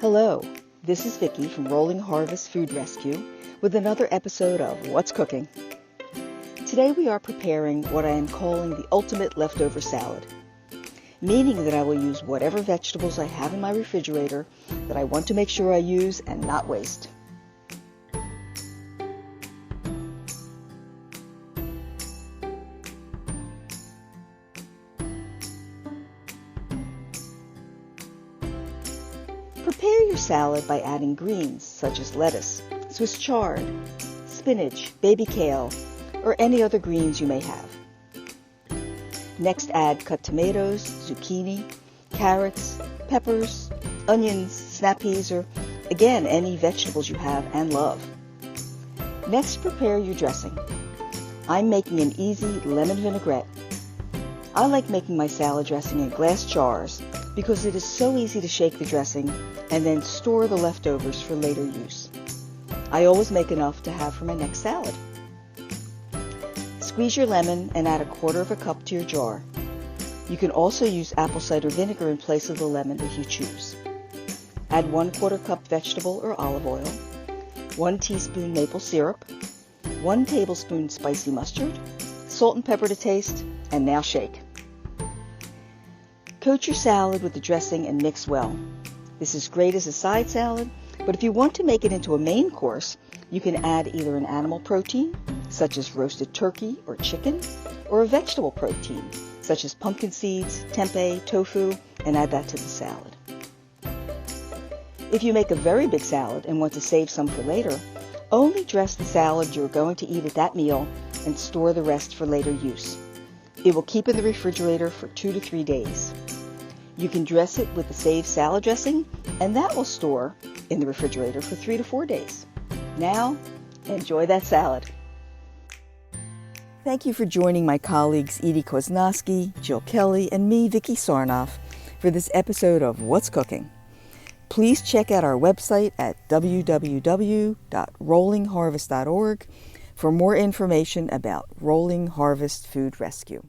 Hello, this is Vicki from Rolling Harvest Food Rescue with another episode of What's Cooking. Today we are preparing what I am calling the ultimate leftover salad, meaning that I will use whatever vegetables I have in my refrigerator that I want to make sure I use and not waste. Prepare your salad by adding greens such as lettuce, Swiss chard, spinach, baby kale, or any other greens you may have. Next, add cut tomatoes, zucchini, carrots, peppers, onions, snap peas, or again, any vegetables you have and love. Next, prepare your dressing. I'm making an easy lemon vinaigrette. I like making my salad dressing in glass jars because it is so easy to shake the dressing and then store the leftovers for later use. I always make enough to have for my next salad. Squeeze your lemon and add 1/4 cup to your jar. You can also use apple cider vinegar in place of the lemon if you choose. Add 1/4 cup vegetable or olive oil, 1 teaspoon maple syrup, 1 tablespoon spicy mustard, salt and pepper to taste, and now shake. Coat your salad with the dressing and mix well. This is great as a side salad, but if you want to make it into a main course, you can add either an animal protein, such as roasted turkey or chicken, or a vegetable protein, such as pumpkin seeds, tempeh, tofu, and add that to the salad. If you make a very big salad and want to save some for later, only dress the salad you're going to eat at that meal and store the rest for later use. It will keep in the refrigerator for 2 to 3 days. You can dress it with the saved salad dressing, and that will store in the refrigerator for 3 to 4 days. Now, enjoy that salad. Thank you for joining my colleagues Edie Koznowski, Jill Kelly, and me, Vicki Sarnoff, for this episode of What's Cooking. Please check out our website at www.rollingharvest.org for more information about Rolling Harvest Food Rescue.